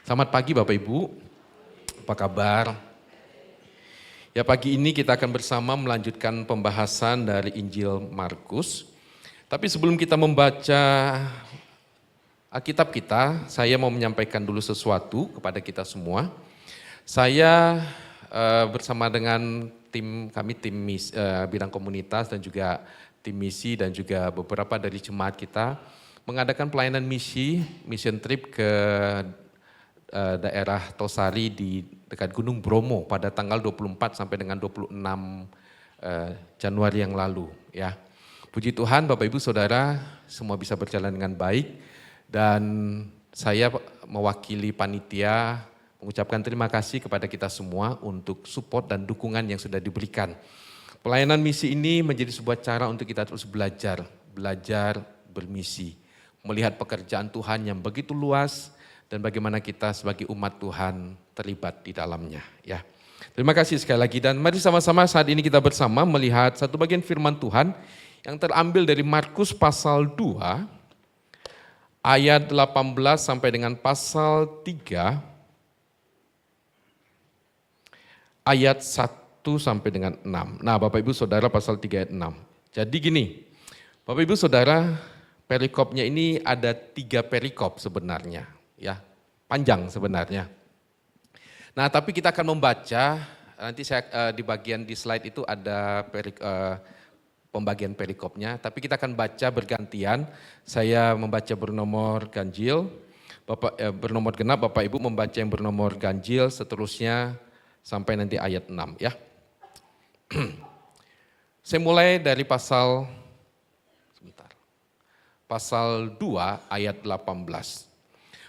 Selamat pagi Bapak Ibu, apa kabar? Ya pagi ini kita akan bersama melanjutkan pembahasan dari Injil Markus. Tapi sebelum kita membaca Alkitab kita, saya mau menyampaikan dulu sesuatu kepada kita semua. Saya bersama dengan tim kami, bidang komunitas dan juga tim misi dan juga beberapa dari jemaat kita mengadakan pelayanan mission trip ke daerah Tosari di dekat Gunung Bromo pada tanggal 24 sampai dengan 26 Januari yang lalu ya. Puji Tuhan Bapak Ibu Saudara semua bisa berjalan dengan baik dan saya mewakili panitia mengucapkan terima kasih kepada kita semua untuk support dan dukungan yang sudah diberikan. Pelayanan misi ini menjadi sebuah cara untuk kita terus belajar bermisi, melihat pekerjaan Tuhan yang begitu luas dan bagaimana kita sebagai umat Tuhan terlibat di dalamnya ya. Terima kasih sekali lagi dan mari sama-sama saat ini kita bersama melihat satu bagian firman Tuhan yang terambil dari Markus pasal 2 ayat 18 sampai dengan pasal 3 ayat 1 sampai dengan 6. Nah Bapak Ibu Saudara pasal 3 ayat 6. Jadi gini, Bapak Ibu Saudara perikopnya ini ada 3 perikop sebenarnya. Ya, panjang sebenarnya. Nah, tapi kita akan membaca, nanti saya di bagian di slide itu ada pembagian perikopnya, tapi kita akan baca bergantian. Saya membaca bernomor ganjil, bernomor genap, Bapak Ibu membaca yang bernomor ganjil, seterusnya sampai nanti ayat 6 ya. Saya mulai dari pasal 2 ayat 18.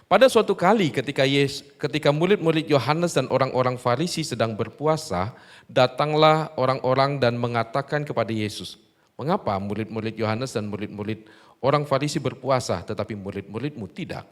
Pada suatu kali ketika murid-murid Yohanes dan orang-orang Farisi sedang berpuasa, datanglah orang-orang dan mengatakan kepada Yesus, "Mengapa murid-murid Yohanes dan murid-murid orang Farisi berpuasa, tetapi murid-muridmu tidak?"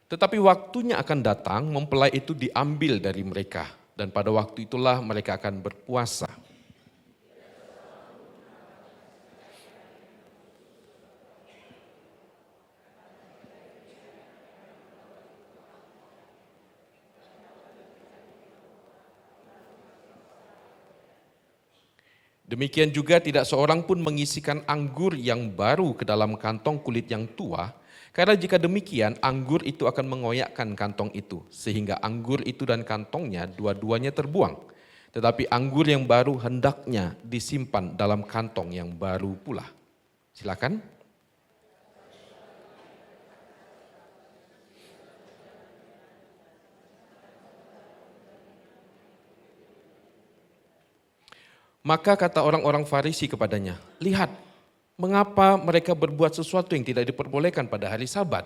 Tetapi waktunya akan datang, mempelai itu diambil dari mereka, dan pada waktu itulah mereka akan berpuasa. Demikian juga tidak seorang pun mengisikan anggur yang baru ke dalam kantong kulit yang tua, karena jika demikian, anggur itu akan mengoyakkan kantong itu, sehingga anggur itu dan kantongnya dua-duanya terbuang. Tetapi anggur yang baru hendaknya disimpan dalam kantong yang baru pula. Silakan. Maka kata orang-orang Farisi kepadanya, "Lihat, mengapa mereka berbuat sesuatu yang tidak diperbolehkan pada hari Sabat?"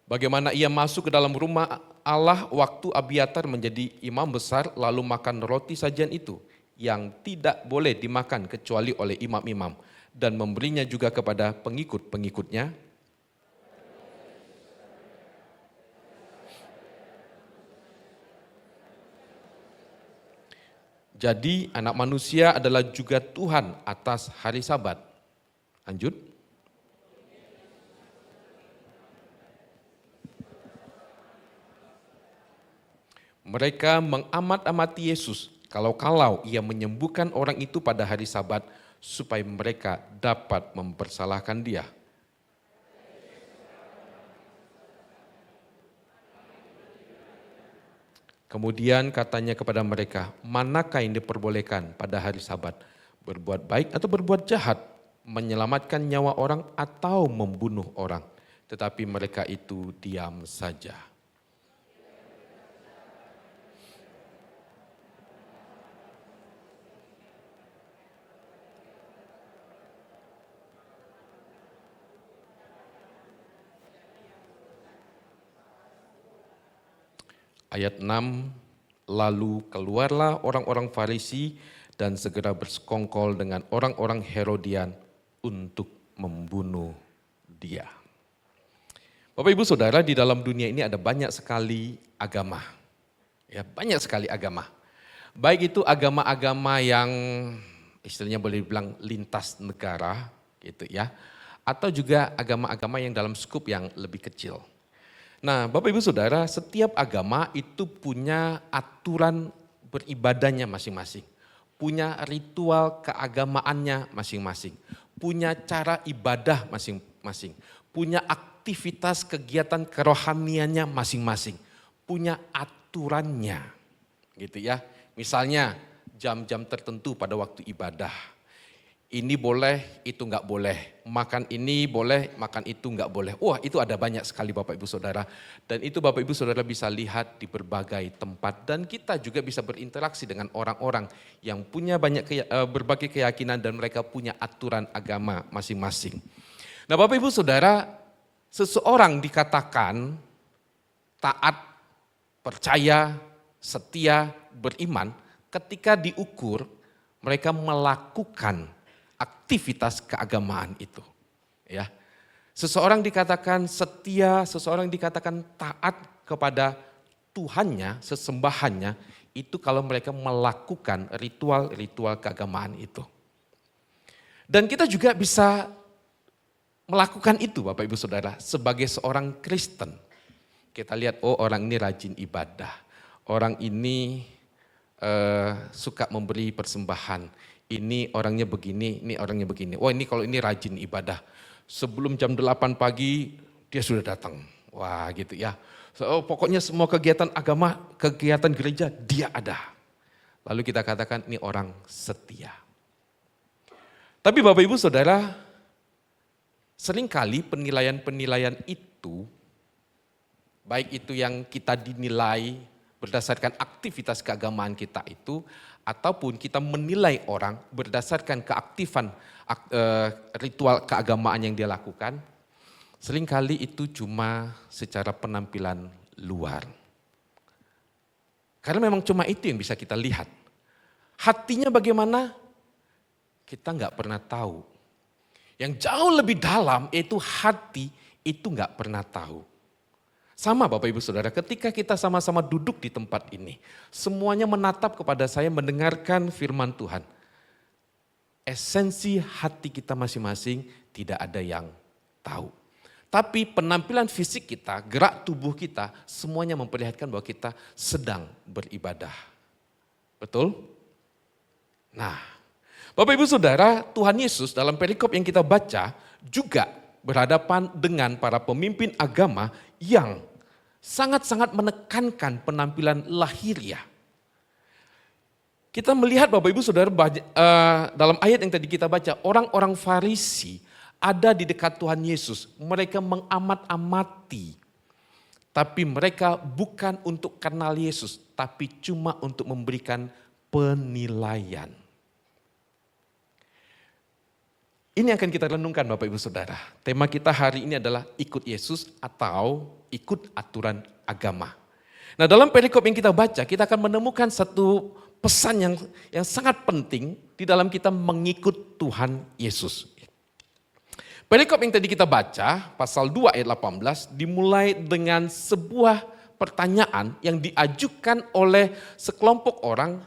Bagaimana ia masuk ke dalam rumah Allah waktu Abiatar menjadi imam besar lalu makan roti sajian itu yang tidak boleh dimakan kecuali oleh imam-imam dan memberinya juga kepada pengikut-pengikutnya. Jadi anak manusia adalah juga Tuhan atas hari Sabat. Lanjut. Mereka mengamat-amati Yesus kalau-kalau ia menyembuhkan orang itu pada hari Sabat supaya mereka dapat mempersalahkan dia. Kemudian katanya kepada mereka, "Manakah yang diperbolehkan pada hari Sabat? Berbuat baik atau berbuat jahat? Menyelamatkan nyawa orang atau membunuh orang?" Tetapi mereka itu diam saja. Ayat 6, lalu keluarlah orang-orang Farisi dan segera bersekongkol dengan orang-orang Herodian untuk membunuh dia. Bapak Ibu Saudara, di dalam dunia ini ada banyak sekali agama. Ya, banyak sekali agama. Baik itu agama-agama yang istilahnya boleh dibilang lintas negara gitu ya. Atau juga agama-agama yang dalam skup yang lebih kecil. Nah, Bapak Ibu Saudara, setiap agama itu punya aturan beribadahnya masing-masing. Punya ritual keagamaannya masing-masing. Punya cara ibadah masing-masing. Punya aktivitas kegiatan kerohaniannya masing-masing. Punya aturannya gitu ya. Misalnya jam-jam tertentu pada waktu ibadah. Ini boleh, itu enggak boleh. Makan ini boleh, makan itu enggak boleh. Wah, itu ada banyak sekali Bapak Ibu Saudara. Dan itu Bapak Ibu Saudara bisa lihat di berbagai tempat. Dan kita juga bisa berinteraksi dengan orang-orang yang punya berbagai keyakinan dan mereka punya aturan agama masing-masing. Nah Bapak Ibu Saudara, seseorang dikatakan taat, percaya, setia, beriman ketika diukur mereka melakukan aktivitas keagamaan itu. Ya. Seseorang dikatakan setia, seseorang dikatakan taat kepada Tuhannya, sesembahannya, itu kalau mereka melakukan ritual-ritual keagamaan itu. Dan kita juga bisa melakukan itu Bapak Ibu Saudara sebagai seorang Kristen. Kita lihat, oh orang ini rajin ibadah, orang ini suka memberi persembahan. Ini orangnya begini, ini orangnya begini. Wah ini kalau ini rajin ibadah. Sebelum jam 8 pagi dia sudah datang. Wah gitu ya. So, pokoknya semua kegiatan agama, kegiatan gereja dia ada. Lalu kita katakan ini orang setia. Tapi Bapak Ibu Saudara, seringkali penilaian-penilaian itu, baik itu yang kita dinilai berdasarkan aktivitas keagamaan kita itu, ataupun kita menilai orang berdasarkan keaktifan ritual keagamaan yang dia lakukan, seringkali itu cuma secara penampilan luar. Karena memang cuma itu yang bisa kita lihat. Hatinya bagaimana? Kita nggak pernah tahu. Yang jauh lebih dalam yaitu hati itu nggak pernah tahu. Sama Bapak Ibu Saudara, ketika kita sama-sama duduk di tempat ini, semuanya menatap kepada saya mendengarkan firman Tuhan. Esensi hati kita masing-masing tidak ada yang tahu. Tapi penampilan fisik kita, gerak tubuh kita, semuanya memperlihatkan bahwa kita sedang beribadah. Betul? Nah, Bapak Ibu Saudara, Tuhan Yesus dalam perikop yang kita baca juga berhadapan dengan para pemimpin agama yang sangat-sangat menekankan penampilan lahiriah. Kita melihat Bapak Ibu Saudara dalam ayat yang tadi kita baca, orang-orang Farisi ada di dekat Tuhan Yesus. Mereka mengamat-amati, tapi mereka bukan untuk kenal Yesus, tapi cuma untuk memberikan penilaian. Ini akan kita renungkan Bapak Ibu Saudara. Tema kita hari ini adalah ikut Yesus atau ikut aturan agama. Nah dalam perikop yang kita baca, kita akan menemukan satu pesan yang sangat penting di dalam kita mengikut Tuhan Yesus. Perikop yang tadi kita baca, pasal 2 ayat 18, dimulai dengan sebuah pertanyaan yang diajukan oleh sekelompok orang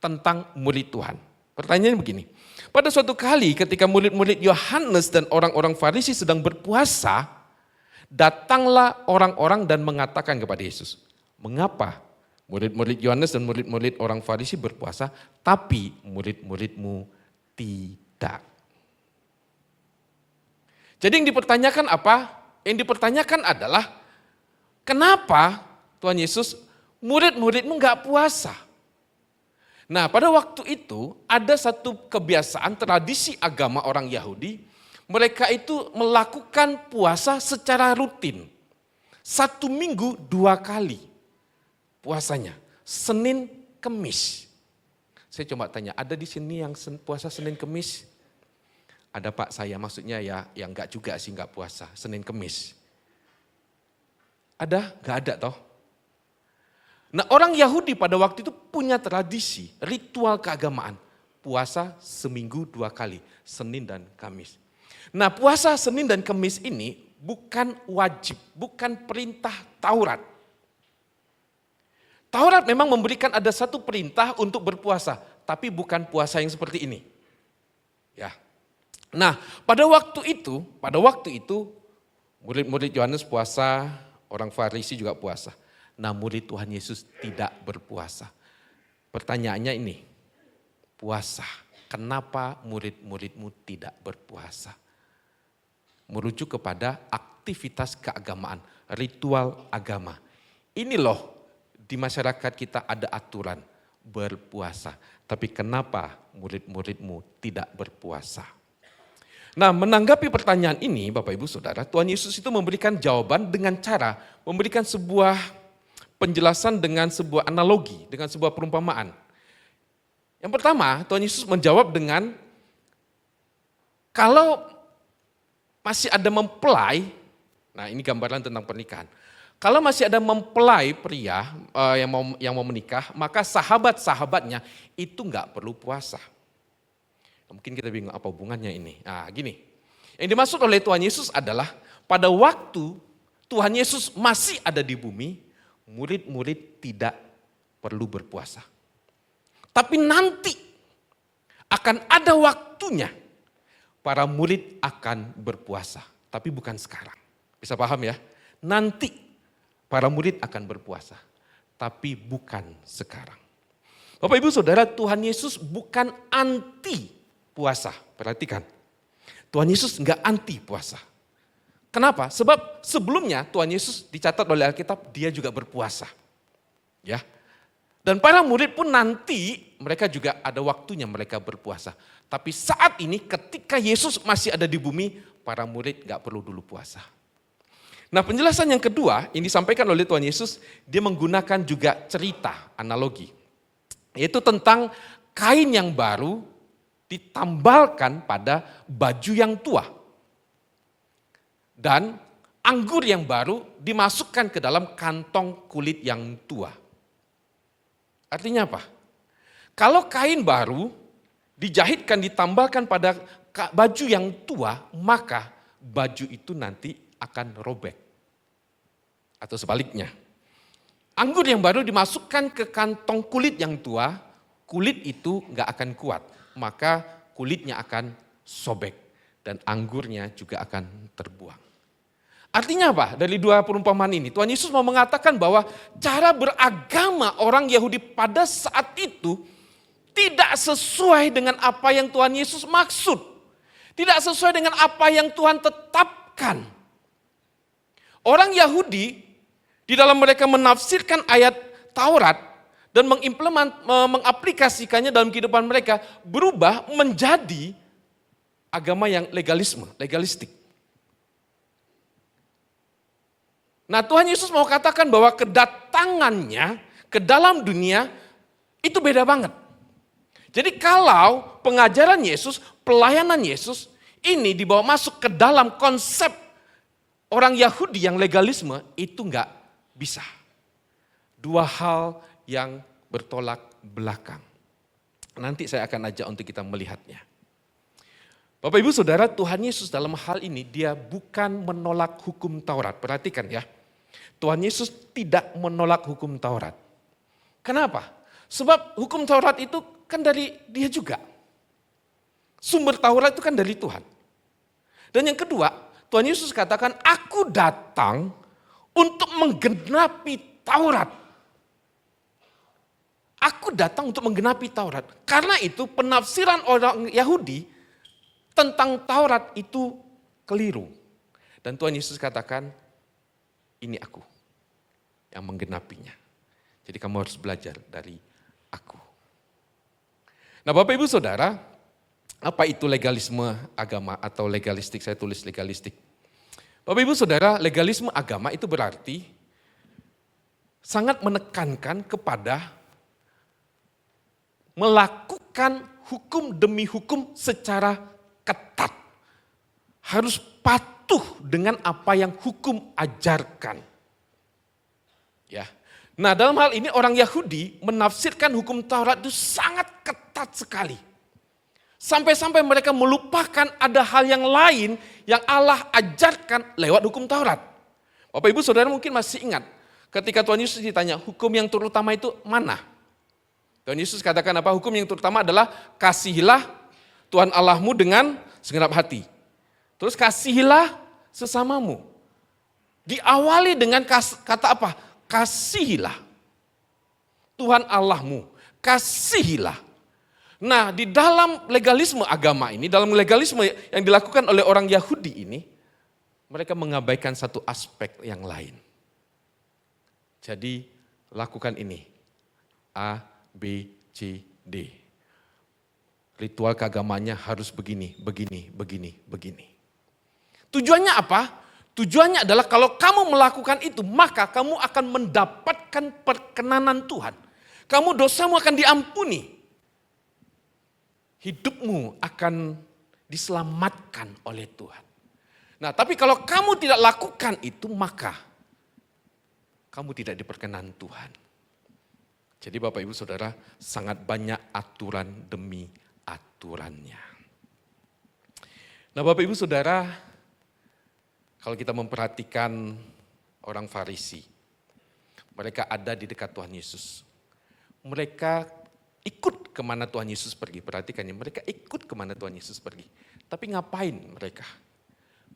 tentang murid Tuhan. Pertanyaannya begini, pada suatu kali ketika murid-murid Yohanes dan orang-orang Farisi sedang berpuasa, datanglah orang-orang dan mengatakan kepada Yesus, mengapa murid-murid Yohanes dan murid-murid orang Farisi berpuasa, tapi murid-muridmu tidak? Jadi yang dipertanyakan apa? Yang dipertanyakan adalah, kenapa Tuhan Yesus murid-muridmu enggak puasa? Nah pada waktu itu ada satu kebiasaan tradisi agama orang Yahudi, mereka itu melakukan puasa secara rutin. 1 minggu 2 kali puasanya, Senin Kemis. Saya coba tanya, ada di sini yang puasa Senin Kemis? Ada Pak, saya maksudnya ya yang enggak juga sih enggak puasa Senin Kemis. Ada? Enggak ada toh? Nah orang Yahudi pada waktu itu punya tradisi, ritual keagamaan. puasa seminggu 2 kali, Senin dan Kamis. Nah, puasa Senin dan Kamis ini bukan wajib, bukan perintah Taurat. Taurat memang memberikan ada satu perintah untuk berpuasa, tapi bukan puasa yang seperti ini. Ya. Nah, pada waktu itu murid-murid Yohanes puasa, orang Farisi juga puasa. Nah, murid Tuhan Yesus tidak berpuasa. Pertanyaannya ini, puasa, kenapa murid-muridmu tidak berpuasa? Merujuk kepada aktivitas keagamaan, ritual agama. Ini loh, di masyarakat kita ada aturan berpuasa. Tapi kenapa murid-muridmu tidak berpuasa? Nah, menanggapi pertanyaan ini Bapak Ibu Saudara, Tuhan Yesus itu memberikan jawaban dengan cara memberikan sebuah penjelasan dengan sebuah analogi, dengan sebuah perumpamaan. Yang pertama, Tuhan Yesus menjawab dengan, kalau masih ada mempelai, nah ini gambaran tentang pernikahan. Kalau masih ada mempelai pria yang mau menikah, maka sahabat-sahabatnya itu nggak perlu puasa. Mungkin kita bingung apa hubungannya ini. Nah gini, yang dimaksud oleh Tuhan Yesus adalah pada waktu Tuhan Yesus masih ada di bumi, murid-murid tidak perlu berpuasa. Tapi nanti akan ada waktunya para murid akan berpuasa. Tapi bukan sekarang. Bisa paham ya? Nanti para murid akan berpuasa. Tapi bukan sekarang. Bapak Ibu Saudara, Tuhan Yesus bukan anti puasa. Perhatikan. Tuhan Yesus enggak anti puasa. Kenapa? Sebab sebelumnya Tuhan Yesus dicatat oleh Alkitab, dia juga berpuasa. Ya. Dan para murid pun nanti mereka juga ada waktunya mereka berpuasa. Tapi saat ini ketika Yesus masih ada di bumi, para murid enggak perlu dulu puasa. Nah, penjelasan yang kedua yang disampaikan oleh Tuhan Yesus, dia menggunakan juga cerita, analogi. Yaitu tentang kain yang baru ditambalkan pada baju yang tua. Dan anggur yang baru dimasukkan ke dalam kantong kulit yang tua. Artinya apa? Kalau kain baru dijahitkan, ditambalkan pada baju yang tua, maka baju itu nanti akan robek. Atau sebaliknya. Anggur yang baru dimasukkan ke kantong kulit yang tua, kulit itu nggak akan kuat. Maka kulitnya akan sobek dan anggurnya juga akan terbuang. Artinya apa? Dari dua perumpamaan ini, Tuhan Yesus mau mengatakan bahwa cara beragama orang Yahudi pada saat itu tidak sesuai dengan apa yang Tuhan Yesus maksud. Tidak sesuai dengan apa yang Tuhan tetapkan. Orang Yahudi di dalam mereka menafsirkan ayat Taurat dan mengaplikasikannya dalam kehidupan mereka berubah menjadi agama yang legalistik. Nah, Tuhan Yesus mau katakan bahwa kedatangannya ke dalam dunia itu beda banget. Jadi kalau pengajaran Yesus, pelayanan Yesus ini dibawa masuk ke dalam konsep orang Yahudi yang legalisme, itu enggak bisa. Dua hal yang bertolak belakang. Nanti saya akan ajak untuk kita melihatnya. Bapak Ibu Saudara, Tuhan Yesus dalam hal ini dia bukan menolak hukum Taurat. Perhatikan ya. Tuhan Yesus tidak menolak hukum Taurat. Kenapa? Sebab hukum Taurat itu kan dari dia juga. Sumber Taurat itu kan dari Tuhan. Dan yang kedua, Tuhan Yesus katakan, aku datang untuk menggenapi Taurat. Aku datang untuk menggenapi Taurat. Karena itu penafsiran orang Yahudi tentang Taurat itu keliru. Dan Tuhan Yesus katakan, ini aku yang menggenapinya. Jadi kamu harus belajar dari aku. Nah Bapak Ibu Saudara, apa itu legalisme agama atau legalistik? Saya tulis legalistik. Bapak Ibu Saudara, legalisme agama itu berarti sangat menekankan kepada melakukan hukum demi hukum secara ketat. Harus patuh dengan apa yang hukum ajarkan. Ya. Nah, dalam hal ini orang Yahudi menafsirkan hukum Taurat itu sangat ketat sekali. Sampai-sampai mereka melupakan ada hal yang lain yang Allah ajarkan lewat hukum Taurat. Bapak Ibu Saudara mungkin masih ingat ketika Tuhan Yesus ditanya hukum yang terutama itu mana? Tuhan Yesus katakan apa? Hukum yang terutama adalah kasihilah Tuhan Allahmu dengan segenap hati. Terus kasihilah sesamamu. Diawali dengan kata apa? Kasihilah Tuhan Allahmu. Kasihilah. Nah, di dalam legalisme agama ini, dalam legalisme yang dilakukan oleh orang Yahudi ini, mereka mengabaikan satu aspek yang lain. Jadi, lakukan ini. A, B, C, D. Ritual keagamanya harus begini, begini, begini, begini. Tujuannya apa? Tujuannya adalah kalau kamu melakukan itu, maka kamu akan mendapatkan perkenanan Tuhan. Kamu dosamu akan diampuni. Hidupmu akan diselamatkan oleh Tuhan. Nah, tapi kalau kamu tidak lakukan itu, maka kamu tidak diperkenan Tuhan. Jadi Bapak Ibu Saudara, sangat banyak aturan demi aturannya. Nah Bapak Ibu Saudara, kalau kita memperhatikan orang Farisi, mereka ada di dekat Tuhan Yesus. Mereka ikut kemana Tuhan Yesus pergi. Perhatikan ya, mereka ikut kemana Tuhan Yesus pergi. Tapi ngapain mereka?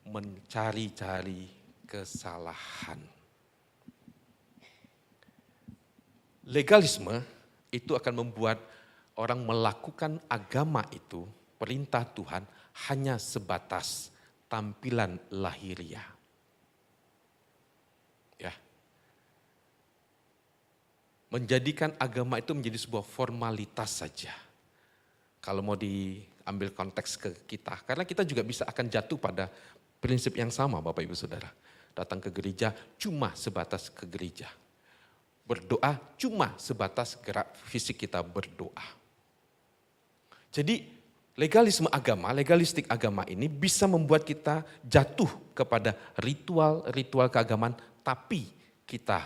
Mencari-cari kesalahan. Legalisme itu akan membuat orang melakukan agama itu, perintah Tuhan, hanya sebatas tampilan lahiriah. Ya. Menjadikan agama itu menjadi sebuah formalitas saja. Kalau mau diambil konteks ke kita, karena kita juga bisa akan jatuh pada prinsip yang sama Bapak Ibu Saudara. Datang ke gereja cuma sebatas ke gereja. Berdoa cuma sebatas gerak fisik kita berdoa. Jadi legalistik agama ini bisa membuat kita jatuh kepada ritual keagamaan, tapi kita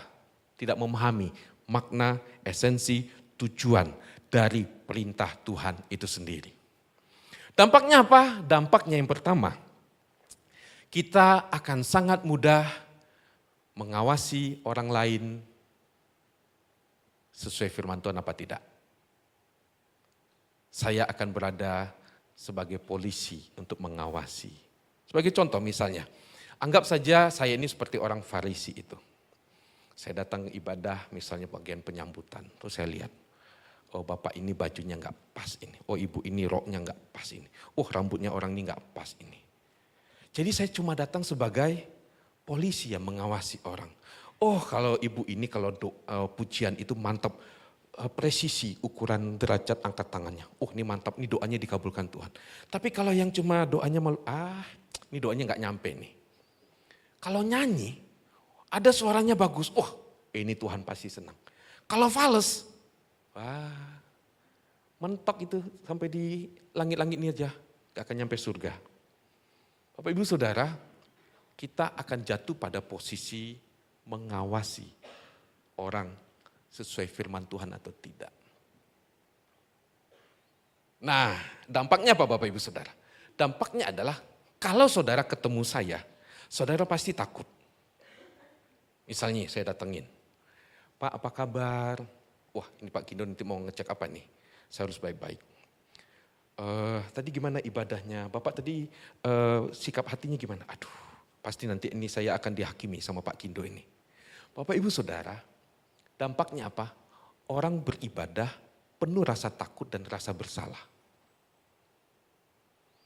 tidak memahami makna, esensi, tujuan dari perintah Tuhan itu sendiri. Dampaknya apa? Dampaknya yang pertama, kita akan sangat mudah mengawasi orang lain sesuai firman Tuhan apa tidak. Saya akan berada sebagai polisi untuk mengawasi. Sebagai contoh misalnya, anggap saja saya ini seperti orang Farisi itu. Saya datang ibadah misalnya bagian penyambutan, terus saya lihat, oh bapak ini bajunya nggak pas ini, oh ibu ini roknya nggak pas ini, oh rambutnya orang ini nggak pas ini. Jadi saya cuma datang sebagai polisi yang mengawasi orang. Oh kalau ibu ini kalau pujian itu mantap, presisi ukuran derajat angkat tangannya. Oh ini mantap, ini doanya dikabulkan Tuhan. Tapi kalau yang cuma doanya ini doanya nggak nyampe nih. Kalau nyanyi, ada suaranya bagus, oh ini Tuhan pasti senang. Kalau fales, mentok itu sampai di langit-langit ini aja, gak akan nyampe surga. Bapak Ibu Saudara, kita akan jatuh pada posisi mengawasi orang sesuai firman Tuhan atau tidak. Nah, dampaknya apa Bapak Ibu Saudara? Dampaknya adalah kalau saudara ketemu saya, saudara pasti takut. Misalnya saya datengin, Pak apa kabar? Wah ini Pak Kindo nanti mau ngecek apa nih? Saya harus baik-baik. Tadi gimana ibadahnya? Bapak tadi sikap hatinya gimana? Aduh pasti nanti ini saya akan dihakimi sama Pak Kindo ini. Bapak Ibu Saudara, dampaknya apa? Orang beribadah penuh rasa takut dan rasa bersalah.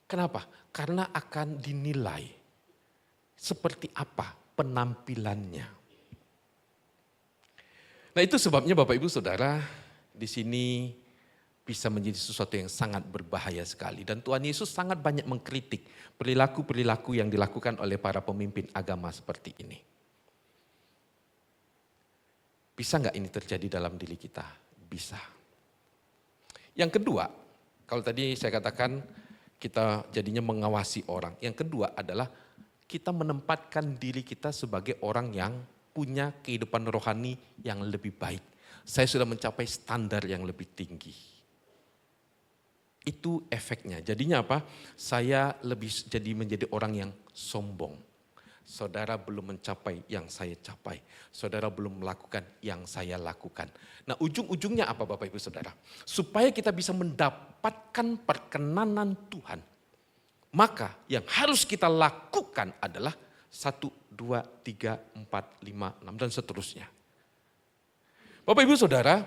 Kenapa? Karena akan dinilai seperti apa penampilannya. Nah itu sebabnya Bapak Ibu Saudara di sini bisa menjadi sesuatu yang sangat berbahaya sekali. Dan Tuhan Yesus sangat banyak mengkritik perilaku-perilaku yang dilakukan oleh para pemimpin agama seperti ini. Bisa nggak ini terjadi dalam diri kita? Bisa. Yang kedua, kalau tadi saya katakan kita jadinya mengawasi orang. Yang kedua adalah kita menempatkan diri kita sebagai orang yang punya kehidupan rohani yang lebih baik. Saya sudah mencapai standar yang lebih tinggi. Itu efeknya. Jadinya apa? Saya lebih menjadi orang yang sombong. Saudara belum mencapai yang saya capai. Saudara belum melakukan yang saya lakukan. Nah, ujung-ujungnya apa Bapak Ibu Saudara? Supaya kita bisa mendapatkan perkenanan Tuhan. Maka yang harus kita lakukan adalah 1, 2, 3, 4, 5, 6 dan seterusnya. Bapak Ibu Saudara,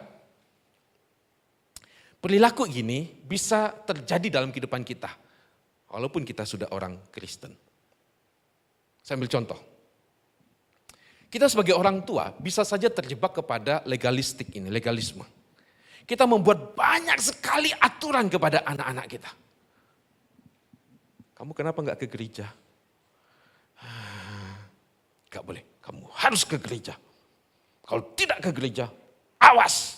perilaku gini bisa terjadi dalam kehidupan kita. Walaupun kita sudah orang Kristen. Saya ambil contoh. Kita sebagai orang tua bisa saja terjebak kepada legalisme. Kita membuat banyak sekali aturan kepada anak-anak kita. Kamu kenapa enggak ke gereja? Enggak boleh, kamu harus ke gereja. Kalau tidak ke gereja, awas.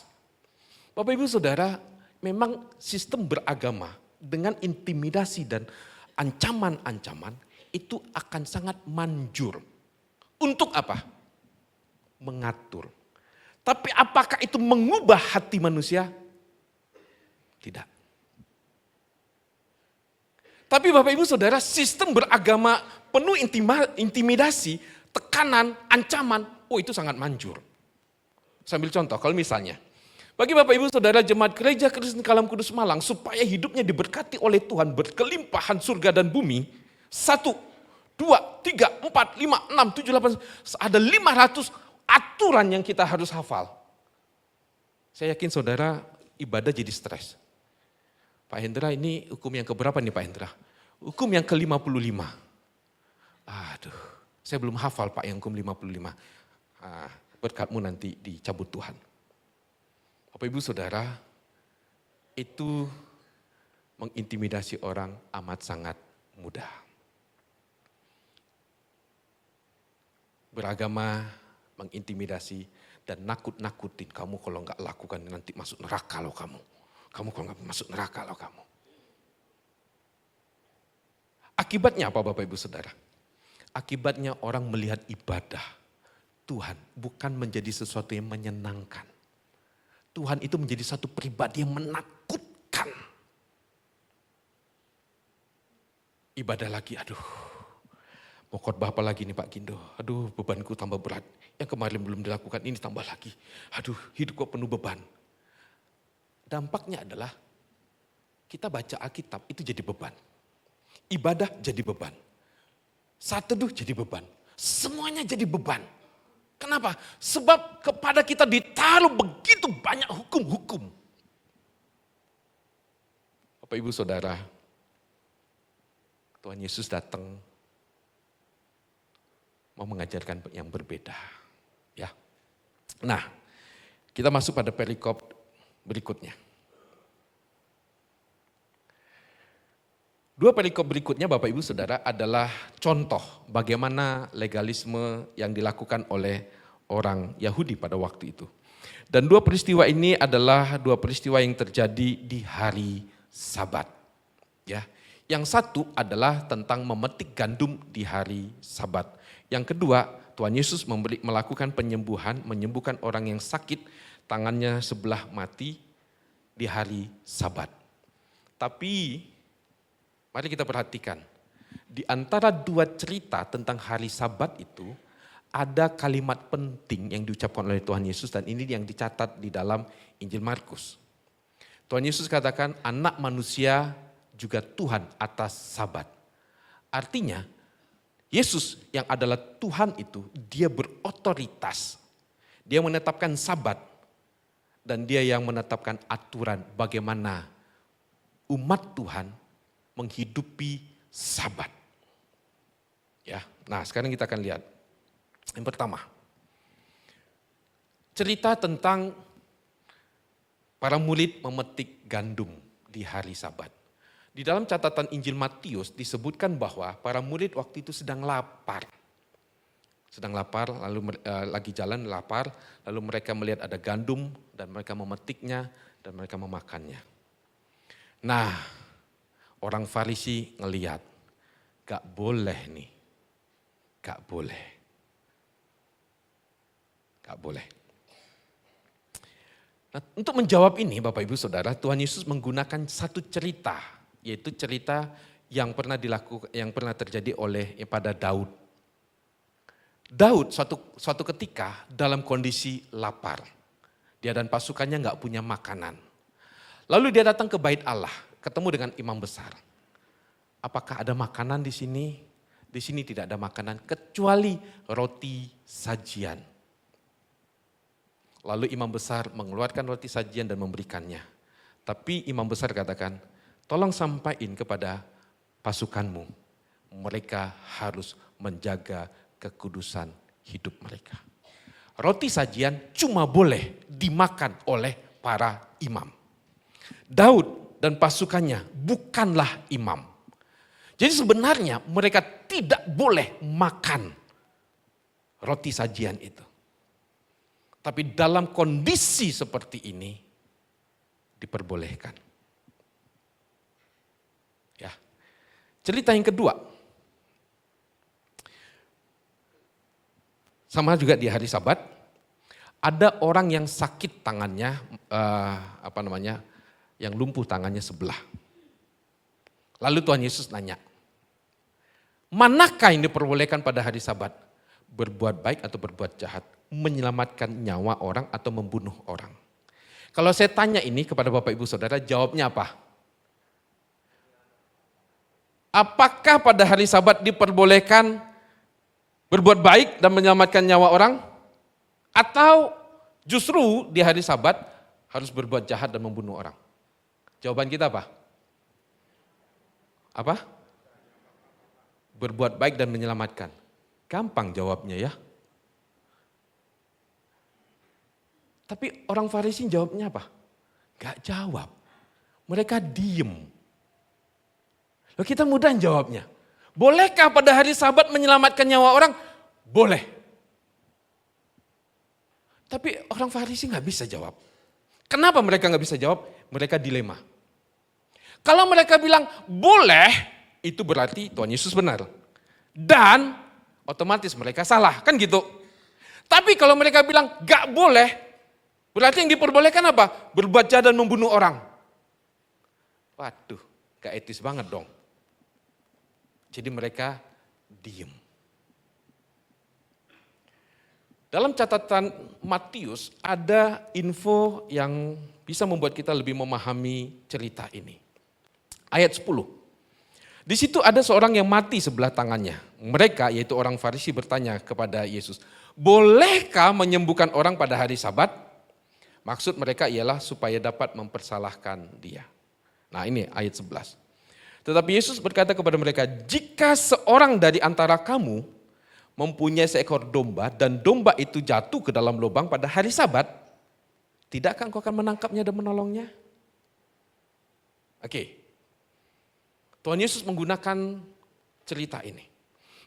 Bapak Ibu Saudara, memang sistem beragama dengan intimidasi dan ancaman-ancaman itu akan sangat manjur. Untuk apa? Mengatur. Tapi apakah itu mengubah hati manusia? Tidak. Tapi Bapak Ibu Saudara, sistem beragama penuh intimidasi, tekanan, ancaman, itu sangat manjur. Sambil contoh, kalau misalnya, bagi Bapak Ibu Saudara jemaat Gereja Kristen Kalam Kudus Malang, supaya hidupnya diberkati oleh Tuhan, berkelimpahan surga dan bumi, 1, 2, 3, 4, 5, 6, 7, 8, ada 500 aturan yang kita harus hafal. Saya yakin saudara ibadah jadi stres. Pak Hendra, ini hukum yang keberapa nih Pak Hendra? Hukum yang ke-55. Aduh, saya belum hafal Pak yang hukum 55. Berkatmu nanti dicabut Tuhan. Bapak Ibu Saudara, itu mengintimidasi orang amat sangat mudah. Beragama mengintimidasi dan nakut-nakutin kamu kalau enggak lakukan nanti masuk neraka loh kamu. Kamu kalau enggak masuk neraka loh kamu. Akibatnya apa Bapak Ibu Saudara? Akibatnya orang melihat ibadah Tuhan bukan menjadi sesuatu yang menyenangkan. Tuhan itu menjadi satu pribadi yang menakutkan. Ibadah lagi, aduh. Mau khotbah apa lagi nih Pak Kindo? Aduh, bebanku tambah berat. Yang kemarin belum dilakukan ini tambah lagi. Aduh, hidup kok penuh beban. Dampaknya adalah kita baca Alkitab itu jadi beban. Ibadah jadi beban. Saat teduh jadi beban. Semuanya jadi beban. Kenapa? Sebab kepada kita ditaruh begitu banyak hukum-hukum. Bapak Ibu Saudara, Tuhan Yesus datang mau mengajarkan yang berbeda. Ya. Nah, kita masuk pada perikop berikutnya. Dua perikop berikutnya Bapak Ibu Saudara adalah contoh bagaimana legalisme yang dilakukan oleh orang Yahudi pada waktu itu. Dan dua peristiwa ini adalah dua peristiwa yang terjadi di hari Sabat. Ya. Yang satu adalah tentang memetik gandum di hari Sabat. Yang kedua, Tuhan Yesus melakukan penyembuhan, menyembuhkan orang yang sakit, tangannya sebelah mati di hari Sabat. Tapi mari kita perhatikan, di antara dua cerita tentang hari Sabat itu, ada kalimat penting yang diucapkan oleh Tuhan Yesus dan ini yang dicatat di dalam Injil Markus. Tuhan Yesus katakan, anak manusia juga Tuhan atas Sabat. Artinya, Yesus yang adalah Tuhan itu, dia berotoritas. Dia menetapkan Sabat dan dia yang menetapkan aturan bagaimana umat Tuhan menghidupi Sabat. Ya, nah sekarang kita akan lihat. Yang pertama, cerita tentang para murid memetik gandum di hari Sabat. Di dalam catatan Injil Matius disebutkan bahwa para murid waktu itu sedang lapar. Sedang lapar, lalu lagi jalan lapar, lalu mereka melihat ada gandum dan mereka memetiknya dan mereka memakannya. Nah, orang Farisi ngelihat, gak boleh nih, gak boleh. Nah, untuk menjawab ini Bapak Ibu Saudara, Tuhan Yesus menggunakan satu cerita, yaitu cerita yang pernah terjadi pada Daud. Daud suatu ketika dalam kondisi lapar. Dia dan pasukannya nggak punya makanan. Lalu dia datang ke bait Allah, ketemu dengan imam besar. Apakah ada makanan di sini? Di sini tidak ada makanan kecuali roti sajian. Lalu imam besar mengeluarkan roti sajian dan memberikannya. Tapi imam besar katakan, tolong sampaikan kepada pasukanmu. Mereka harus menjaga kekudusan hidup mereka. Roti sajian cuma boleh dimakan oleh para imam. Daud dan pasukannya bukanlah imam. Jadi sebenarnya mereka tidak boleh makan roti sajian itu. Tapi dalam kondisi seperti ini diperbolehkan. Ya. Cerita yang kedua. Sama juga di hari Sabat, ada orang yang sakit tangannya, yang lumpuh tangannya sebelah. Lalu Tuhan Yesus nanya, manakah yang diperbolehkan pada hari Sabat? Berbuat baik atau berbuat jahat? Menyelamatkan nyawa orang atau membunuh orang? Kalau saya tanya ini kepada Bapak Ibu Saudara, jawabnya apa? Apakah pada hari Sabat diperbolehkan berbuat baik dan menyelamatkan nyawa orang? Atau justru di hari Sabat harus berbuat jahat dan membunuh orang? Jawaban kita apa? Apa? Berbuat baik dan menyelamatkan. Gampang jawabnya ya. Tapi orang Farisi jawabnya apa? Gak jawab. Mereka diem. Loh, kita mudah jawabnya. Bolehkah pada hari Sabat menyelamatkan nyawa orang? Boleh. Tapi orang Farisi gak bisa jawab. Kenapa mereka gak bisa jawab? Mereka dilema. Kalau mereka bilang boleh, itu berarti Tuhan Yesus benar. Dan otomatis mereka salah, kan gitu. Tapi kalau mereka bilang gak boleh, berarti yang diperbolehkan apa? Berbuat jahat dan membunuh orang. Waduh, gak etis banget dong. Jadi mereka diem. Dalam catatan Matius ada info yang bisa membuat kita lebih memahami cerita ini. Ayat 10. Di situ ada seorang yang mati sebelah tangannya. Mereka, yaitu orang Farisi, bertanya kepada Yesus, bolehkah menyembuhkan orang pada hari Sabat? Maksud mereka ialah supaya dapat mempersalahkan dia. Nah ini ayat 11. Tetapi Yesus berkata kepada mereka, jika seorang dari antara kamu mempunyai seekor domba dan domba itu jatuh ke dalam lubang pada hari Sabat, tidakkah engkau akan menangkapnya dan menolongnya? Oke. Tuhan Yesus menggunakan cerita ini.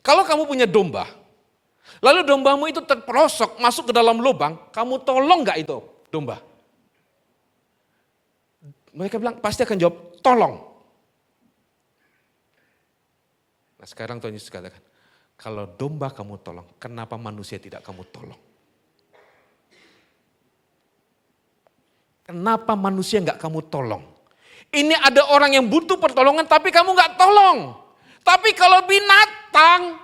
Kalau kamu punya domba, lalu dombamu itu terperosok masuk ke dalam lubang, kamu tolong gak itu domba? Mereka bilang pasti akan jawab, tolong. Nah sekarang Tuhan Yesus katakan, kalau domba kamu tolong, kenapa manusia tidak kamu tolong? Kenapa manusia gak kamu tolong? Ini ada orang yang butuh pertolongan tapi kamu gak tolong. Tapi kalau binatang,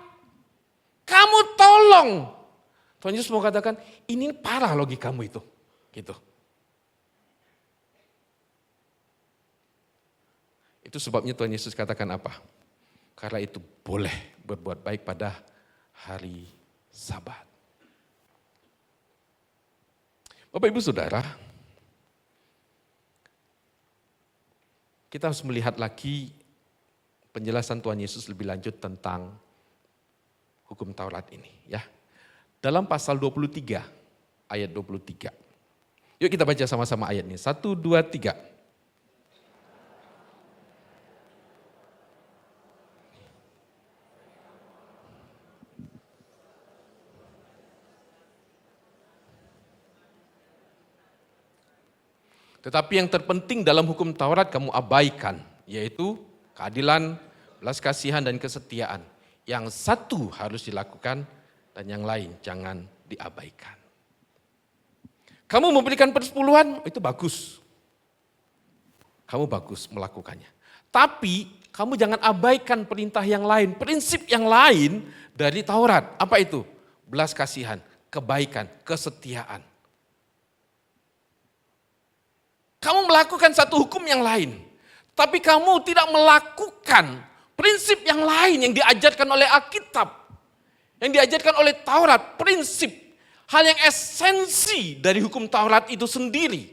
kamu tolong. Tuhan Yesus mau katakan, ini parah logikamu itu. Gitu. Itu sebabnya Tuhan Yesus katakan apa? Karena itu boleh berbuat baik pada hari Sabat. Bapak Ibu Saudara, kita harus melihat lagi penjelasan Tuhan Yesus lebih lanjut tentang hukum Taurat ini. Ya. Dalam pasal 23, ayat 23. Yuk kita baca sama-sama ayatnya. 1, 2, 3. Tetapi yang terpenting dalam hukum Taurat kamu abaikan, yaitu keadilan, belas kasihan dan kesetiaan. Yang satu harus dilakukan dan yang lain jangan diabaikan. Kamu memberikan persepuluhan, itu bagus. Kamu bagus melakukannya. Tapi kamu jangan abaikan perintah yang lain, prinsip yang lain dari Taurat. Apa itu? Belas kasihan, kebaikan, kesetiaan. Kamu melakukan satu hukum yang lain, tapi kamu tidak melakukan prinsip yang lain yang diajarkan oleh Alkitab, yang diajarkan oleh Taurat, prinsip. Hal yang esensi dari hukum Taurat itu sendiri.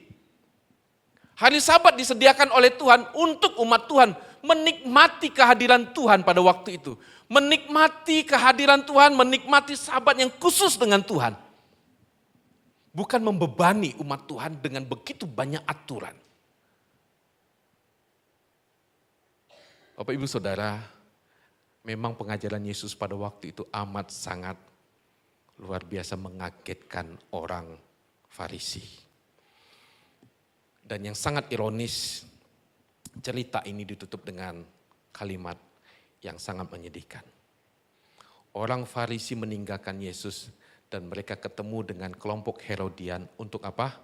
Hari Sabat disediakan oleh Tuhan untuk umat Tuhan menikmati kehadiran Tuhan pada waktu itu. Menikmati kehadiran Tuhan, menikmati Sabat yang khusus dengan Tuhan. Bukan membebani umat Tuhan dengan begitu banyak aturan. Bapak Ibu Saudara, memang pengajaran Yesus pada waktu itu amat sangat luar biasa mengagetkan orang Farisi. Dan yang sangat ironis, cerita ini ditutup dengan kalimat yang sangat menyedihkan. Orang Farisi meninggalkan Yesus dan mereka ketemu dengan kelompok Herodian untuk apa?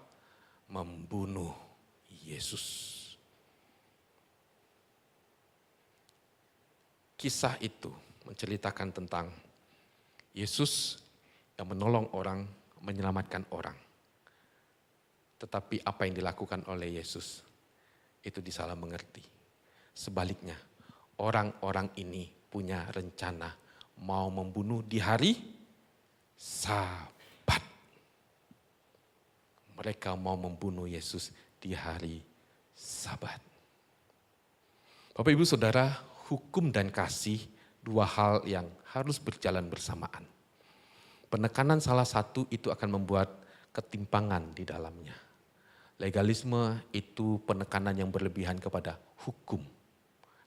Membunuh Yesus. Kisah itu menceritakan tentang Yesus yang menolong orang, menyelamatkan orang. Tetapi apa yang dilakukan oleh Yesus itu disalah mengerti. Sebaliknya, orang-orang ini punya rencana mau membunuh di hari Sabat. Mereka mau membunuh Yesus di hari Sabat. Bapak Ibu Saudara, hukum dan kasih dua hal yang harus berjalan bersamaan. Penekanan salah satu itu akan membuat ketimpangan di dalamnya. Legalisme itu penekanan yang berlebihan kepada hukum,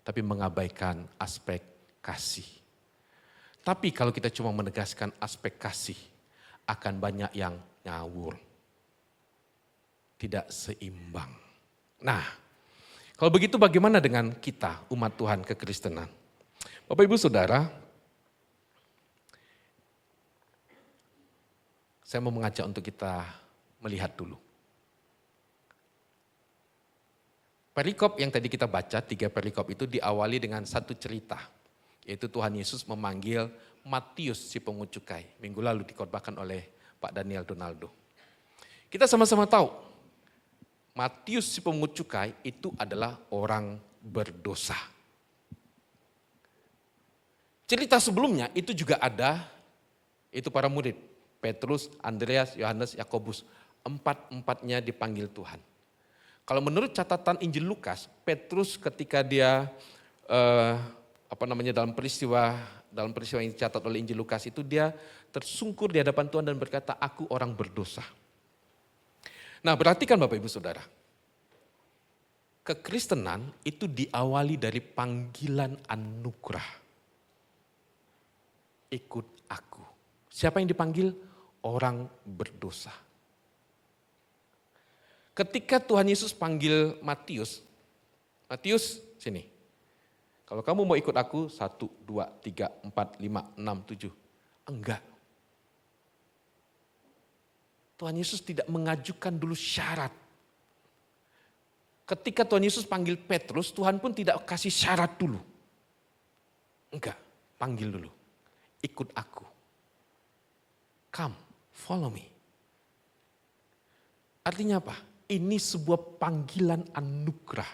tapi mengabaikan aspek kasih. Tapi kalau kita cuma menegaskan aspek kasih, akan banyak yang ngawur. Tidak seimbang. Nah, kalau begitu bagaimana dengan kita, umat Tuhan kekristenan? Bapak Ibu Saudara, saya mau mengajak untuk kita melihat dulu. Perikop yang tadi kita baca, 3 perikop itu diawali dengan satu cerita. Yaitu Tuhan Yesus memanggil Matius si pungut cukai. Minggu lalu dikhotbahkan oleh Pak Daniel Donaldo. Kita sama-sama tahu, Matius si pungut cukai itu adalah orang berdosa. Cerita sebelumnya itu juga ada, itu para murid. Petrus, Andreas, Yohanes, Yakobus, 4-empatnya dipanggil Tuhan. Kalau menurut catatan Injil Lukas, Petrus ketika dia dalam peristiwa yang dicatat oleh Injil Lukas itu dia tersungkur di hadapan Tuhan dan berkata, aku orang berdosa. Nah, perhatikan Bapak Ibu Saudara. Kekristenan itu diawali dari panggilan anugerah. Ikut aku. Siapa yang dipanggil? Orang berdosa. Ketika Tuhan Yesus panggil Matius, sini. Kalau kamu mau ikut aku, 1, 2, 3, 4, 5, 6, 7. Enggak. Tuhan Yesus tidak mengajukan dulu syarat. Ketika Tuhan Yesus panggil Petrus, Tuhan pun tidak kasih syarat dulu. Enggak, panggil dulu. Ikut aku. Come, follow me. Artinya apa? Ini sebuah panggilan anugerah.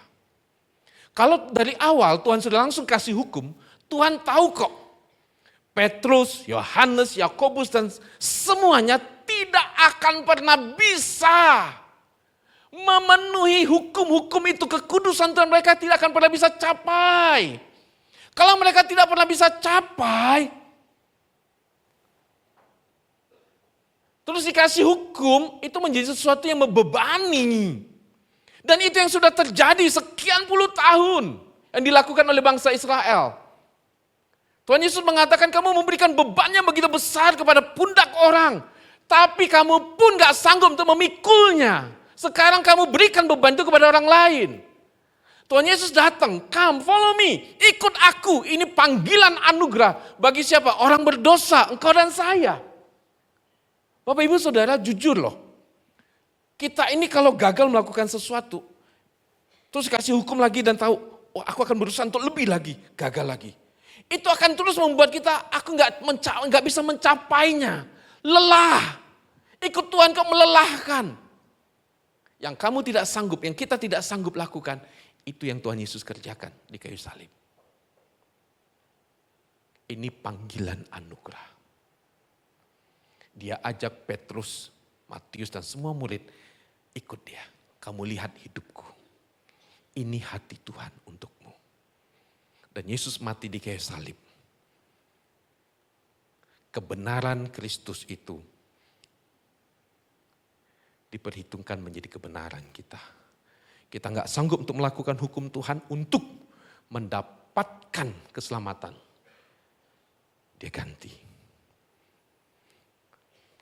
Kalau dari awal Tuhan sudah langsung kasih hukum, Tuhan tahu kok. Petrus, Yohanes, Yakobus dan semuanya tidak akan pernah bisa memenuhi hukum-hukum itu. Kekudusan Tuhan mereka tidak akan pernah bisa capai. Kalau mereka tidak pernah bisa capai, terus dikasih hukum, itu menjadi sesuatu yang membebani. Dan itu yang sudah terjadi sekian puluh tahun yang dilakukan oleh bangsa Israel. Tuhan Yesus mengatakan kamu memberikan beban yang begitu besar kepada pundak orang. Tapi kamu pun gak sanggup untuk memikulnya. Sekarang kamu berikan beban itu kepada orang lain. Tuhan Yesus datang, come follow me, ikut aku. Ini panggilan anugerah bagi siapa? Orang berdosa, engkau dan saya. Bapak Ibu Saudara jujur loh. Kita ini kalau gagal melakukan sesuatu, terus kasih hukum lagi dan tahu, oh aku akan berusaha untuk lebih lagi, gagal lagi. Itu akan terus membuat kita, aku nggak bisa mencapainya. Lelah. Ikut Tuhan kok melelahkan. Yang kamu tidak sanggup, yang kita tidak sanggup lakukan, itu yang Tuhan Yesus kerjakan di kayu salib. Ini panggilan anugerah. Dia ajak Petrus, Matius dan semua murid, ikut dia. Kamu lihat hidupku. Ini hati Tuhan untukmu. Dan Yesus mati di kayu salib. Kebenaran Kristus itu diperhitungkan menjadi kebenaran kita. Kita nggak sanggup untuk melakukan hukum Tuhan untuk mendapatkan keselamatan. Dia ganti.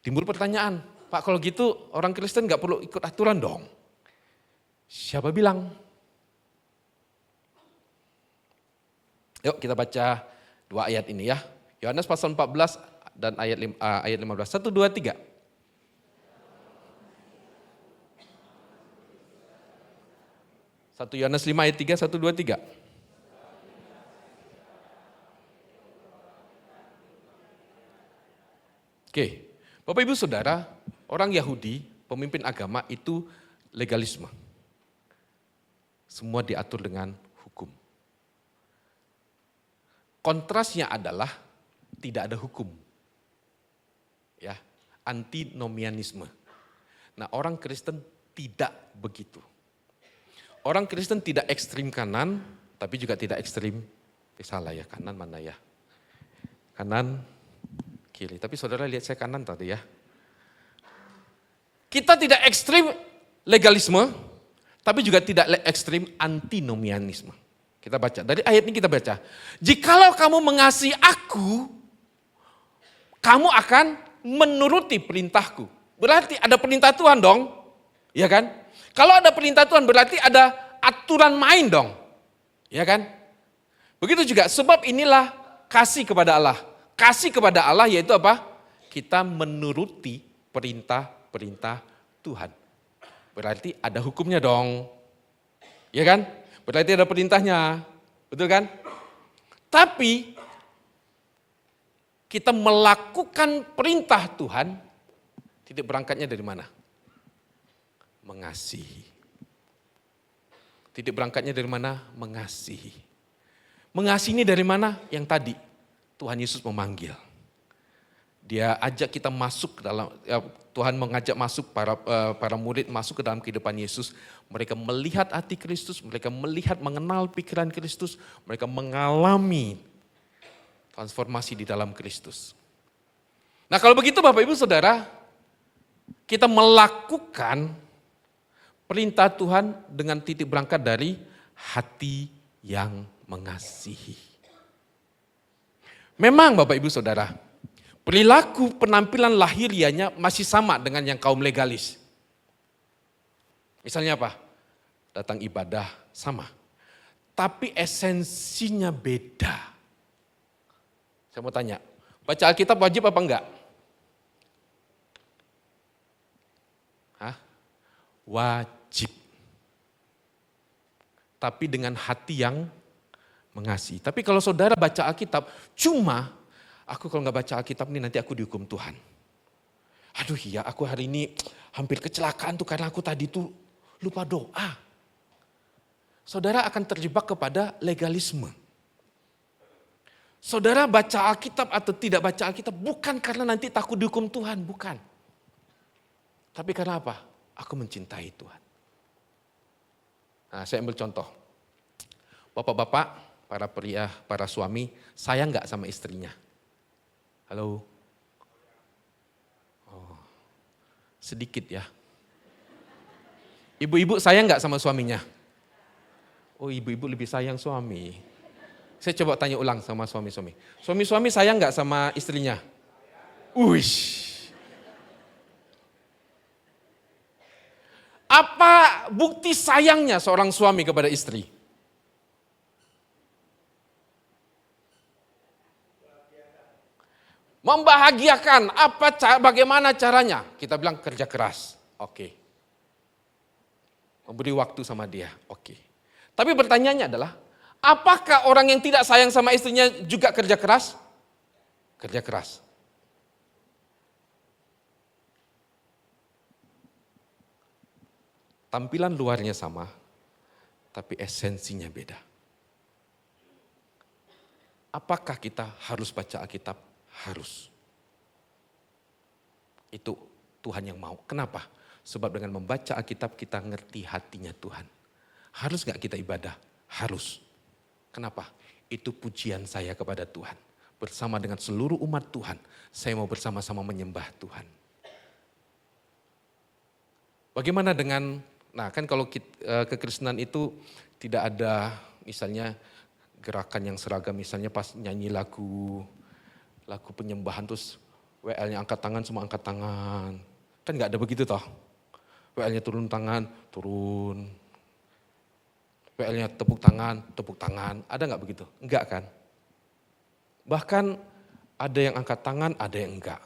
Timbul pertanyaan, Pak kalau gitu orang Kristen nggak perlu ikut aturan dong? Siapa bilang? Yuk kita baca 2 ayat ini ya. Yohanes pasal 14 dan ayat 15. 1, 2, 3. Yohanes 5 ayat 3, 1, 2, 3. Oke, Bapak Ibu Saudara, orang Yahudi, pemimpin agama itu legalisme. Semua diatur dengan hukum. Kontrasnya adalah tidak ada hukum. Ya, antinomianisme. Nah, orang Kristen tidak begitu. Orang Kristen tidak ekstrim kanan, tapi juga tidak ekstrim, salah ya, kanan mana ya? Kanan, kiri. Tapi saudara lihat saya kanan tadi ya. Kita tidak ekstrim legalisme, tapi juga tidak ekstrim antinomianisme. Kita baca, dari ayat ini kita baca. Jikalau kamu mengasihi aku, kamu akan menuruti perintahku. Berarti ada perintah Tuhan dong, ya kan? Kalau ada perintah Tuhan berarti ada aturan main dong. Ya kan? Begitu juga sebab inilah kasih kepada Allah. Kasih kepada Allah yaitu apa? Kita menuruti perintah-perintah Tuhan. Berarti ada hukumnya dong. Ya kan? Berarti ada perintahnya. Betul kan? Tapi kita melakukan perintah Tuhan, titik berangkatnya dari mana? Mengasihi. Titik berangkatnya dari mana? Mengasihi. Mengasihi ini dari mana? Yang tadi Tuhan Yesus memanggil. Dia ajak kita masuk ke dalam, Tuhan mengajak masuk para murid masuk ke dalam kehidupan Yesus. Mereka melihat hati Kristus, mereka melihat mengenal pikiran Kristus, mereka mengalami transformasi di dalam Kristus. Nah kalau begitu Bapak Ibu Saudara, kita melakukan perintah Tuhan dengan titik berangkat dari hati yang mengasihi. Memang Bapak Ibu Saudara, perilaku penampilan lahirianya masih sama dengan yang kaum legalis. Misalnya apa? Datang ibadah sama. Tapi esensinya beda. Saya mau tanya, baca Alkitab wajib apa enggak? Hah? Wajib. Tapi dengan hati yang mengasihi. Tapi kalau saudara baca Alkitab, cuma aku kalau nggak baca Alkitab nih nanti aku dihukum Tuhan. Aduh iya aku hari ini hampir kecelakaan tuh karena aku tadi tuh lupa doa. Saudara akan terjebak kepada legalisme. Saudara baca Alkitab atau tidak baca Alkitab bukan karena nanti takut dihukum Tuhan, bukan. Tapi karena apa? Aku mencintai Tuhan. Nah, saya ambil contoh. Bapak-bapak, para pria, para suami, sayang nggak sama istrinya? Halo? Oh, sedikit ya. Ibu-ibu sayang nggak sama suaminya? Oh, ibu-ibu lebih sayang suami. Saya coba tanya ulang sama suami-suami. Suami-suami sayang nggak sama istrinya? Uish. Apa bukti sayangnya seorang suami kepada istri? Membahagiakan, bagaimana caranya? Kita bilang kerja keras. Oke. Memberi waktu sama dia, oke. Tapi pertanyaannya adalah, apakah orang yang tidak sayang sama istrinya juga kerja keras? Kerja keras. Tampilan luarnya sama, tapi esensinya beda. Apakah kita harus baca Alkitab? Harus. Itu Tuhan yang mau. Kenapa? Sebab dengan membaca Alkitab kita ngerti hatinya Tuhan. Harus gak kita ibadah? Harus. Kenapa? Itu pujian saya kepada Tuhan. Bersama dengan seluruh umat Tuhan, saya mau bersama-sama menyembah Tuhan. Bagaimana dengan, nah kan kalau kekristenan itu tidak ada misalnya gerakan yang seragam, misalnya pas nyanyi lagu penyembahan terus WL-nya angkat tangan, semua angkat tangan. Kan gak ada begitu toh. WL-nya turun tangan, turun. WL-nya tepuk tangan. Ada gak begitu? Enggak kan? Bahkan ada yang angkat tangan, ada yang enggak.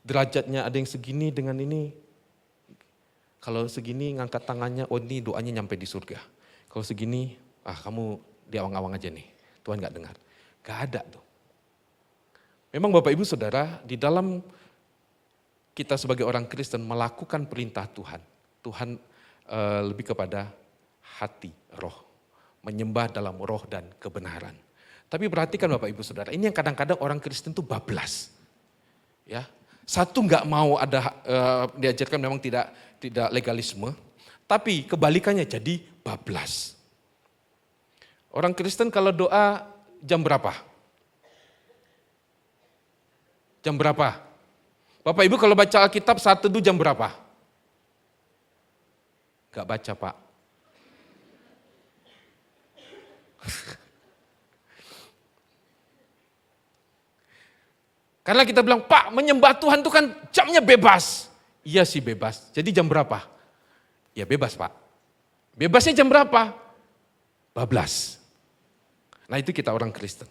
Derajatnya ada yang segini dengan ini. Kalau segini ngangkat tangannya, oh ini doanya nyampe di surga. Kalau segini, kamu di awang-awang aja nih. Tuhan gak dengar. Gak ada tuh. Memang Bapak Ibu Saudara, di dalam kita sebagai orang Kristen melakukan perintah Tuhan. Tuhan lebih kepada hati, roh. Menyembah dalam roh dan kebenaran. Tapi perhatikan Bapak Ibu Saudara, ini yang kadang-kadang orang Kristen tuh bablas. Ya, satu nggak mau ada diajarkan memang tidak legalisme, tapi kebalikannya jadi bablas. Orang Kristen kalau doa jam berapa? Jam berapa? Bapak Ibu kalau baca Alkitab saat teduh jam berapa? Gak baca Pak. Karena kita bilang, Pak menyembah Tuhan itu kan jamnya bebas. Iya sih bebas, jadi jam berapa? Ya bebas Pak. Bebasnya jam berapa? Bablas. Nah itu kita orang Kristen.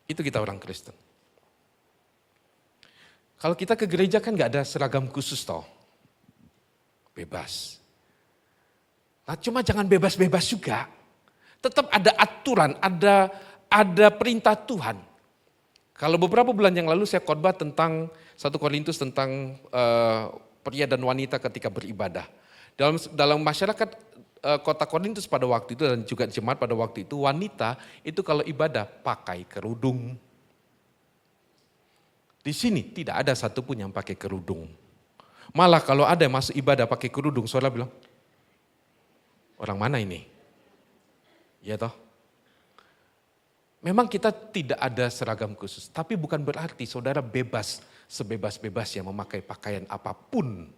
Itu kita orang Kristen. Kalau kita ke gereja kan gak ada seragam khusus toh. Bebas. Nah cuma jangan bebas-bebas juga. Tetap ada aturan, ada perintah Tuhan. Kalau beberapa bulan yang lalu saya khotbah tentang 1 Korintus tentang pria dan wanita ketika beribadah. Dalam masyarakat kota Korintus pada waktu itu dan juga jemaat pada waktu itu, wanita itu kalau ibadah pakai kerudung. Di sini tidak ada satupun yang pakai kerudung. Malah kalau ada yang masuk ibadah pakai kerudung, saudara bilang, orang mana ini? Ya toh. Memang kita tidak ada seragam khusus, tapi bukan berarti saudara bebas, sebebas-bebasnya memakai pakaian apapun.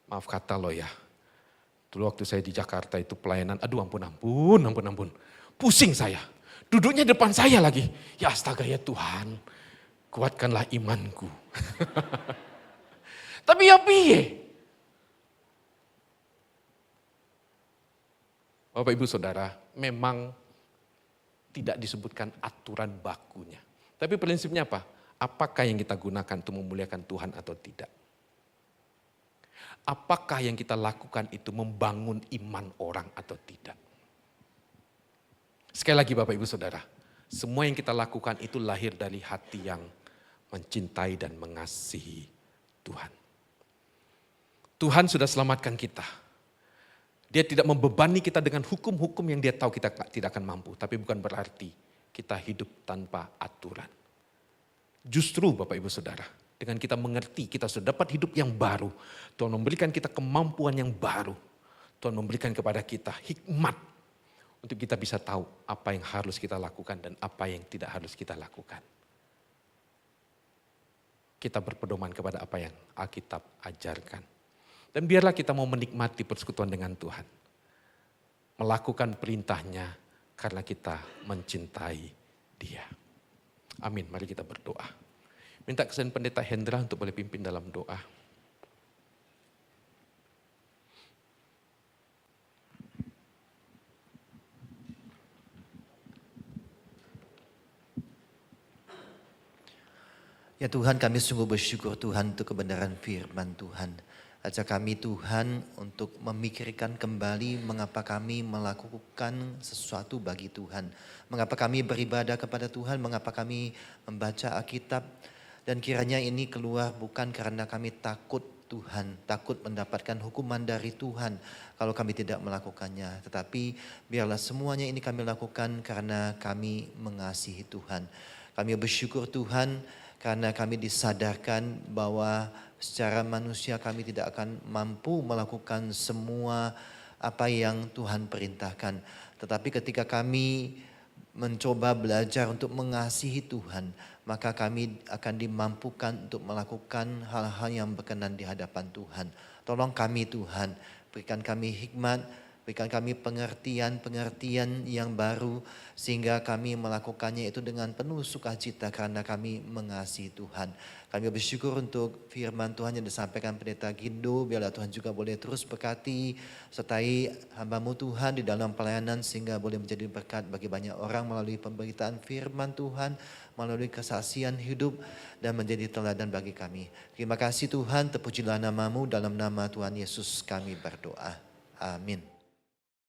Maaf kata loh ya, dulu waktu saya di Jakarta itu pelayanan, aduh ampun. Pusing saya, duduknya depan saya lagi. Ya astaga ya Tuhan, kuatkanlah imanku. Tapi ya piye? Bapak Ibu Saudara, memang tidak disebutkan aturan bakunya. Tapi prinsipnya apa? Apakah yang kita gunakan untuk memuliakan Tuhan atau tidak? Apakah yang kita lakukan itu membangun iman orang atau tidak? Sekali lagi Bapak Ibu Saudara, semua yang kita lakukan itu lahir dari hati yang mencintai dan mengasihi Tuhan. Tuhan sudah selamatkan kita. Dia tidak membebani kita dengan hukum-hukum yang dia tahu kita tidak akan mampu. Tapi bukan berarti kita hidup tanpa aturan. Justru Bapak Ibu Saudara, dengan kita mengerti kita sudah dapat hidup yang baru. Tuhan memberikan kita kemampuan yang baru. Tuhan memberikan kepada kita hikmat. Untuk kita bisa tahu apa yang harus kita lakukan dan apa yang tidak harus kita lakukan. Kita berpedoman kepada apa yang Alkitab ajarkan. Dan biarlah kita mau menikmati persekutuan dengan Tuhan. Melakukan perintahnya karena kita mencintai Dia. Amin, mari kita berdoa. Minta kesan Pendeta Hendra untuk boleh pimpin dalam doa. Ya Tuhan, kami sungguh bersyukur Tuhan untuk kebenaran firman Tuhan. Ajak kami Tuhan untuk memikirkan kembali mengapa kami melakukan sesuatu bagi Tuhan. Mengapa kami beribadah kepada Tuhan, mengapa kami membaca Alkitab. Dan kiranya ini keluar bukan karena kami takut Tuhan, takut mendapatkan hukuman dari Tuhan kalau kami tidak melakukannya. Tetapi biarlah semuanya ini kami lakukan karena kami mengasihi Tuhan. Kami bersyukur Tuhan karena kami disadarkan bahwa secara manusia kami tidak akan mampu melakukan semua apa yang Tuhan perintahkan. Tetapi ketika kami mencoba belajar untuk mengasihi Tuhan, maka kami akan dimampukan untuk melakukan hal-hal yang berkenan di hadapan Tuhan. Tolong kami Tuhan, berikan kami hikmat, berikan kami pengertian yang baru sehingga kami melakukannya itu dengan penuh sukacita karena kami mengasihi Tuhan. Kami bersyukur untuk firman Tuhan yang disampaikan Pendeta Gindo, biarlah Tuhan juga boleh terus berkati, sertai hamba-Mu Tuhan di dalam pelayanan sehingga boleh menjadi berkat bagi banyak orang melalui pemberitaan firman Tuhan, melalui kesaksian hidup dan menjadi teladan bagi kami. Terima kasih Tuhan, terpujilah nama-Mu, dalam nama Tuhan Yesus kami berdoa. Amin.